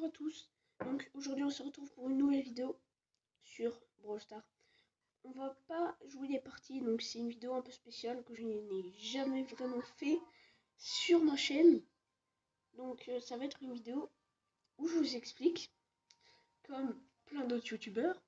à tous. Donc aujourd'hui on se retrouve pour une nouvelle vidéo sur Brawl Stars. On va pas jouer des parties, donc c'est une vidéo un peu spéciale que je n'ai jamais vraiment fait sur ma chaîne. Donc ça va être une vidéo où je vous explique, comme plein d'autres youtubeurs,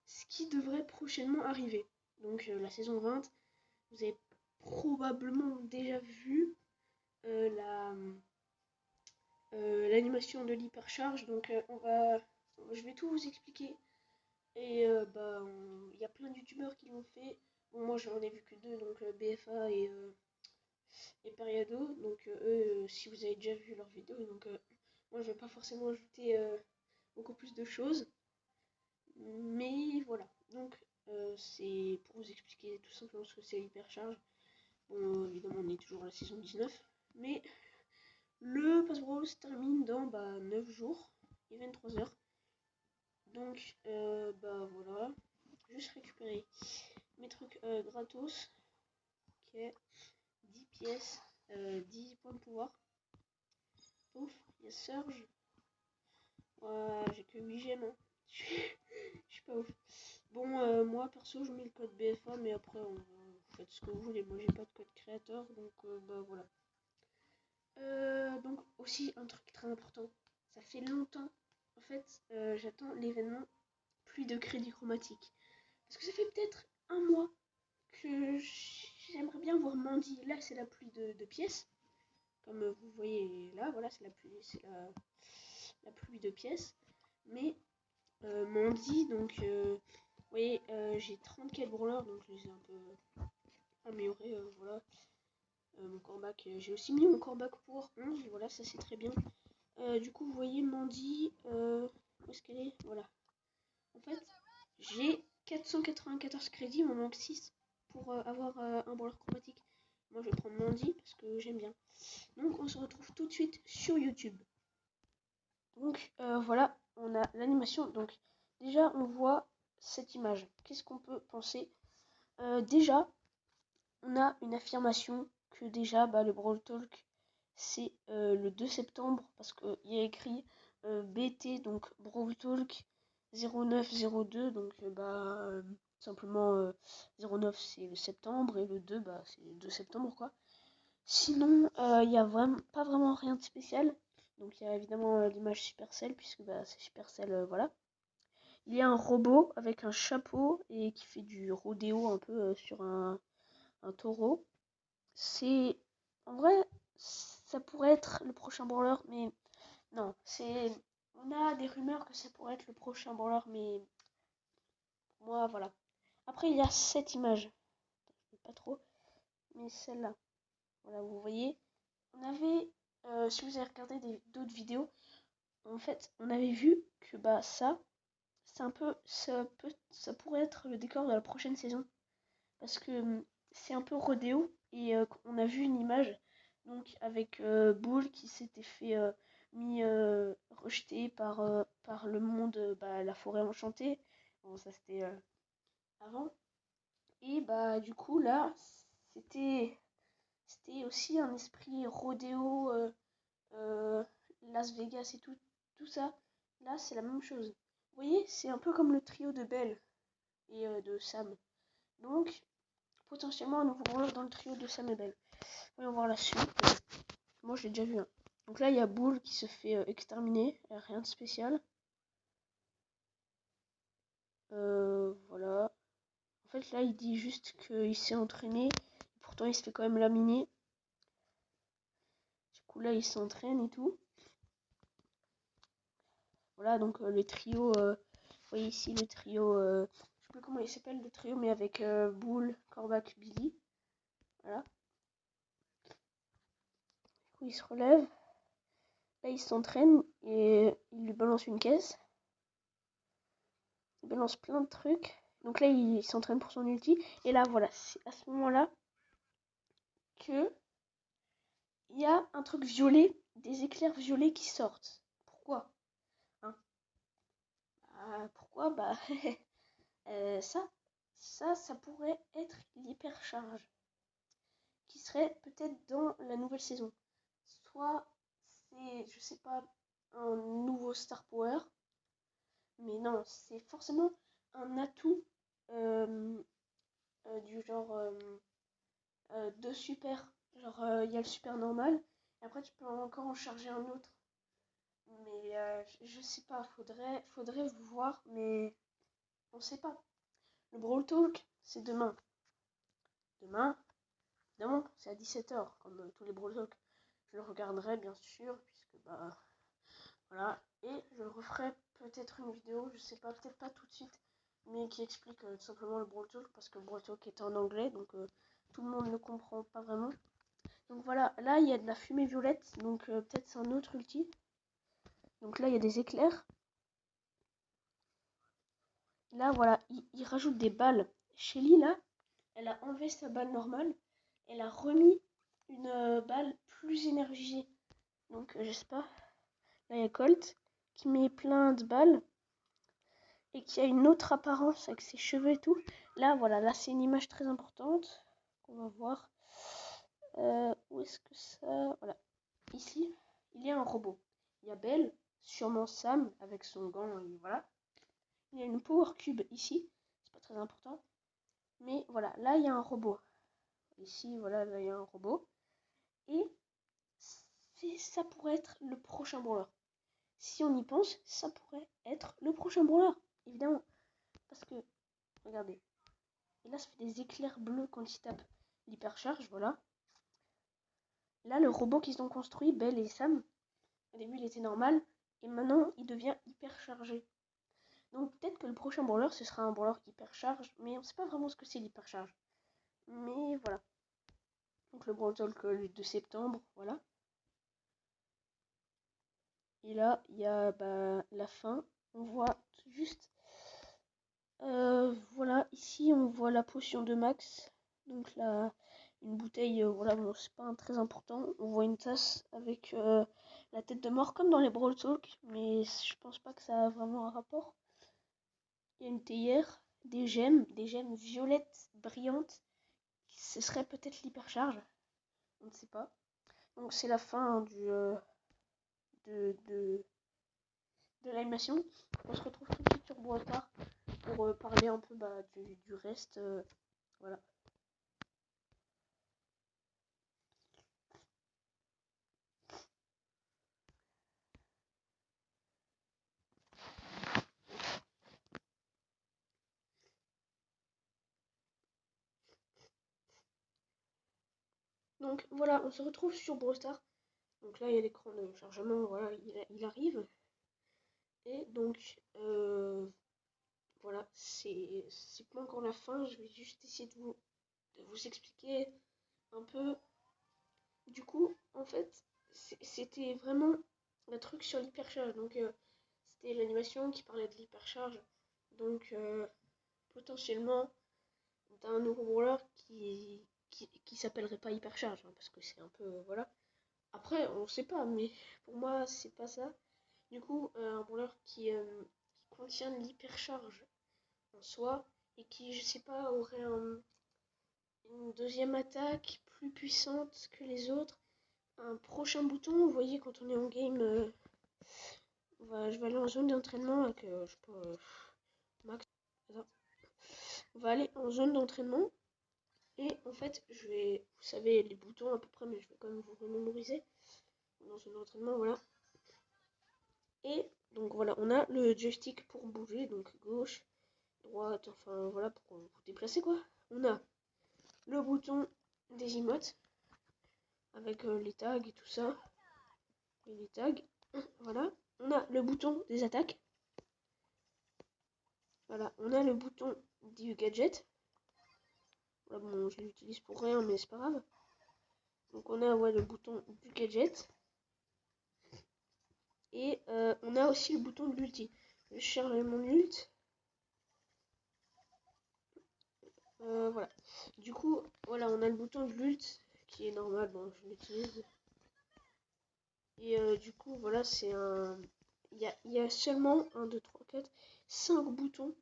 ce qui devrait prochainement arriver. Donc la saison 20, vous avez probablement déjà vu l'animation de l'hypercharge. Donc je vais tout vous expliquer. Et il y a plein de youtubeurs qui l'ont fait. Bon, moi j'en ai vu que deux, donc BFA et Periado. Donc eux, si vous avez déjà vu leurs vidéos, donc moi je vais pas forcément ajouter beaucoup plus de choses. Mais voilà, donc c'est pour vous expliquer tout simplement ce que c'est l'hypercharge. Bon, évidemment on est toujours à la saison 19, mais le Pass Brawl se termine dans 9 jours et 23 heures. Donc voilà, juste récupérer mes trucs gratos. Ok, 10 pièces, 10 points de pouvoir. Ouf, il y a Surge. J'ai que 8 gemmes, hein. Je suis pas ouf. Bon, moi perso je mets le code BFA, mais après vous faites ce que vous voulez. Moi j'ai pas de code créateur, donc voilà. Donc aussi un truc très important, ça fait longtemps en fait, j'attends l'événement pluie de crédit chromatique, parce que ça fait peut-être un mois que j'aimerais bien voir Mandy. Là c'est la pluie de pièces, comme vous voyez là, voilà, c'est la pluie, c'est la pluie de pièces. Mais Mandy, donc vous voyez, j'ai 34 brawlers, donc je les ai un peu améliorés, voilà. Mon coreback, j'ai aussi mis mon coreback pour 11, voilà, ça c'est très bien. Du coup vous voyez Mandy, où est-ce qu'elle est, voilà. En fait j'ai 494 crédits, il m'en manque 6 pour avoir un brawler chromatique. Moi je vais prendre Mandy parce que j'aime bien. Donc on se retrouve tout de suite sur YouTube. Donc voilà, on a l'animation. Donc déjà on voit cette image. Qu'est-ce qu'on peut penser? Déjà on a une affirmation que déjà le Brawl Talk c'est le 2 septembre, parce qu'il y a écrit BT, donc Brawl Talk 0902, donc simplement 09 c'est le septembre et le 2 c'est le 2 septembre quoi. Sinon il y a pas vraiment rien de spécial. Donc il y a évidemment l'image Supercell, puisque c'est Supercell, voilà. Il y a un robot avec un chapeau et qui fait du rodéo un peu sur un taureau. C'est en vrai ça pourrait être le prochain brawler, mais non, on a des rumeurs que ça pourrait être le prochain brawler, mais moi voilà. Après il y a cette image, pas trop, mais celle-là, voilà, vous voyez, on avait si vous avez regardé d'autres vidéos, en fait on avait vu que ça c'est un peu, ça pourrait être le décor de la prochaine saison, parce que c'est un peu rodéo. Et on a vu une image donc avec Bull qui s'était fait rejeter par le monde, la forêt enchantée. Bon, ça c'était avant. Et du coup là c'était aussi un esprit rodéo, Las Vegas et tout ça. Là c'est la même chose, vous voyez, c'est un peu comme le trio de Belle et de Sam. Donc potentiellement un nouveau brawler dans le trio de Sam et Belle. Voyons voir la suite. Moi je l'ai déjà vu. Donc là il y a Bull qui se fait exterminer, rien de spécial. Voilà. En fait là il dit juste qu'il s'est entraîné, pourtant il se fait quand même laminer. Du coup là il s'entraîne et tout. Voilà, donc le trio, vous voyez ici le trio, je sais plus comment il s'appelle le trio, mais avec Bull, Corbac, Billy. Voilà. Du coup il se relève. Là il s'entraîne et il lui balance une caisse. Il balance plein de trucs. Donc là il s'entraîne pour son ulti. Et là voilà, c'est à ce moment là que il y a un truc violet, des éclairs violets qui sortent. Pourquoi, hein? Pourquoi ça pourrait être l'hypercharge qui serait peut-être dans la nouvelle saison. Soit je sais pas, un nouveau Star Power. Mais non, c'est forcément un atout euh, du genre de super. Genre, il y a le super normal. Et après, tu peux encore en charger un autre. Mais je sais pas, faudrait voir, mais on sait pas. Le Brawl Talk, c'est demain. Demain, évidemment, c'est à 17h, comme tous les Brawl Talk. Je le regarderai, bien sûr, puisque bah voilà. Et je referai peut-être une vidéo, je sais pas, peut-être pas tout de suite, mais qui explique tout simplement le Brawl Talk, parce que le Brawl Talk est en anglais, donc tout le monde ne comprend pas vraiment. Donc voilà, là il y a de la fumée violette, donc peut-être c'est un autre ulti. Donc là il y a des éclairs. Là voilà, il rajoute des balles. Shelly là, elle a enlevé sa balle normale, elle a remis une balle plus énergisée. Donc je sais pas, là il y a Colt qui met plein de balles et qui a une autre apparence avec ses cheveux et tout. Là voilà, là c'est une image très importante qu'on va voir. Où est-ce que ça... Voilà, ici il y a un robot. Il y a Belle, sûrement Sam avec son gant et voilà. Il y a une Power Cube ici, c'est pas très important. Mais voilà, là il y a un robot. Ici, voilà, là il y a un robot. Et ça pourrait être le prochain brawler. Si on y pense, ça pourrait être le prochain brawler, évidemment. Parce que, regardez. Et là, ça fait des éclairs bleus quand il tape l'hypercharge, voilà. Là, le robot qu'ils ont construit, Belle et Sam, au début il était normal. Et maintenant, il devient hyper chargé. Donc peut-être que le prochain brawler, ce sera un brawler hypercharge. Mais on sait pas vraiment ce que c'est l'hypercharge. Mais voilà. Donc le Brawl Talk de septembre, voilà. Et là, il y a la fin. On voit juste... voilà, ici on voit la potion de max. Donc là, une bouteille, voilà, bon, c'est pas très important. On voit une tasse avec la tête de mort, comme dans les Brawl Talk. Mais je pense pas que ça a vraiment un rapport. Il y a une théière, des gemmes violettes brillantes. Ce serait peut-être l'hypercharge. On ne sait pas. Donc c'est la fin de l'animation. On se retrouve tout de suite sur Brawl Stars pour parler un peu du reste. Voilà. Donc voilà, on se retrouve sur Brawl Stars. Donc là, il y a l'écran de chargement, voilà, il arrive. Et donc, voilà, c'est pas encore la fin. Je vais juste essayer de vous expliquer un peu. Du coup, en fait, c'était vraiment un truc sur l'hypercharge. Donc, c'était l'animation qui parlait de l'hypercharge. Donc, potentiellement, t'as un nouveau brawler qui s'appellerait pas hypercharge, hein, parce que c'est un peu, voilà. Après, on sait pas, mais pour moi, c'est pas ça. Du coup, un brawler qui contient l'hypercharge en soi, et qui, je sais pas, aurait une deuxième attaque plus puissante que les autres. Un prochain bouton, vous voyez, quand on est en game, je vais aller en zone d'entraînement avec, je sais pas, max. Attends. On va aller en zone d'entraînement. Et en fait, vous savez les boutons à peu près, mais je vais quand même vous remémoriser. Dans zone d'entraînement, voilà. Et donc voilà, on a le joystick pour bouger, donc gauche, droite, enfin voilà, pour vous déplacer quoi. On a le bouton des emotes, avec les tags et tout ça. Et les tags, voilà. On a le bouton des attaques. Voilà, on a le bouton du gadget. Voilà, bon, je l'utilise pour rien, mais c'est pas grave. Donc on a le bouton du gadget. Et on a aussi le bouton de l'ulti. Je cherche mon ult. Voilà. Du coup, voilà, on a le bouton de l'ult qui est normal. Bon, je l'utilise. Et du coup, voilà, c'est un... Il y a seulement 1, 2, 3, 4, 5 boutons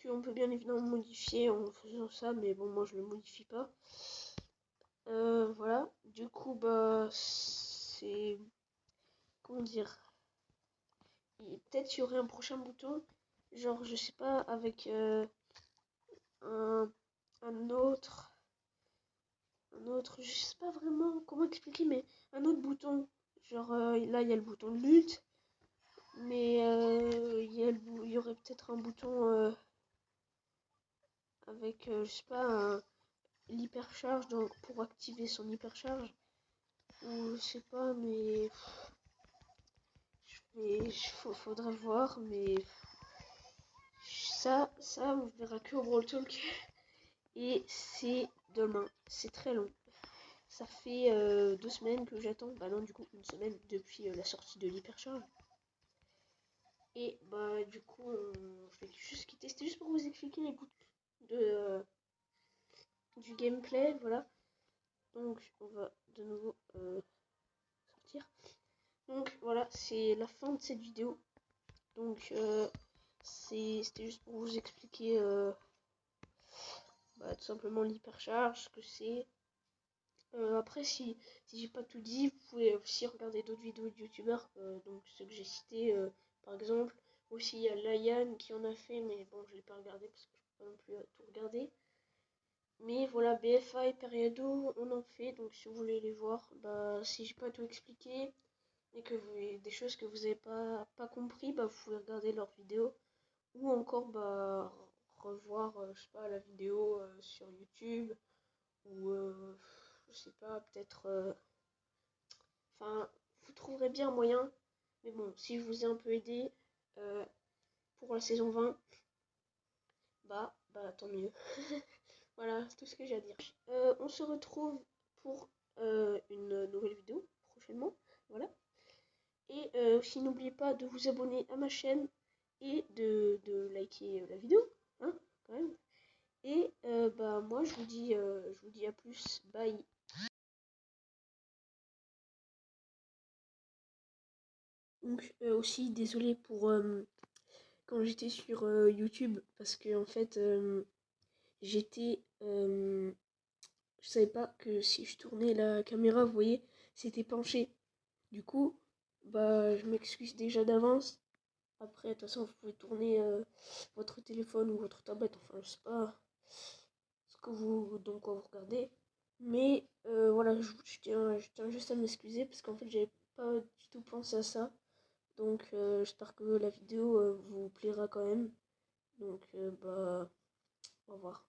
qu'on peut bien évidemment modifier en faisant ça. Mais bon, moi, je le modifie pas. Voilà. Du coup, c'est... comment dire, peut-être il y aurait un prochain bouton, genre je sais pas, avec un, un autre, je sais pas vraiment comment expliquer, mais un autre bouton. Genre là il y a le bouton de lutte, mais il y aurait peut-être un bouton avec, je sais pas, l'hypercharge, donc pour activer son hypercharge. Ou je sais pas, mais faudrait voir, mais ça on verra que au Brawl Talk. Et c'est demain, c'est très long. Ça fait 2 semaines que j'attends, bah non du coup une semaine depuis la sortie de l'hypercharge. Et bah du coup je vais juste quitter, c'était juste pour vous expliquer les bouts de du gameplay, voilà. Donc on va de nouveau sortir. Donc voilà, c'est la fin de cette vidéo. Donc c'était juste pour vous expliquer tout simplement l'hypercharge, ce que c'est. Après si j'ai pas tout dit, vous pouvez aussi regarder d'autres vidéos de youtubeurs, donc ceux que j'ai cités par exemple. Aussi il y a Layan qui en a fait, mais bon je l'ai pas regardé parce que je peux pas non plus tout regarder. Mais voilà, BFA et Periodo on en fait, donc si vous voulez les voir, bah si j'ai pas tout expliqué et que vous des choses que vous avez pas compris, bah vous pouvez regarder leurs vidéos ou encore bah revoir je sais pas la vidéo sur YouTube ou je sais pas peut-être enfin vous trouverez bien un moyen, mais bon si je vous ai un peu aidé pour la saison 20, bah tant mieux. Voilà, c'est tout ce que j'ai à dire. On se retrouve pour une nouvelle vidéo prochainement, voilà. Et aussi n'oubliez pas de vous abonner à ma chaîne et de liker la vidéo, hein, quand même. Et bah moi je vous dis à plus, bye. Donc aussi désolé pour quand j'étais sur YouTube parce que en fait j'étais je savais pas que si je tournais la caméra, vous voyez, c'était penché. Du coup, bah je m'excuse déjà d'avance. Après, de toute façon, vous pouvez tourner votre téléphone ou votre tablette, enfin, je sais pas ce que donc quoi vous regardez. Mais voilà, je tiens juste à m'excuser parce qu'en fait, j'avais pas du tout pensé à ça. Donc, j'espère que la vidéo vous plaira quand même. Donc, bah, au revoir.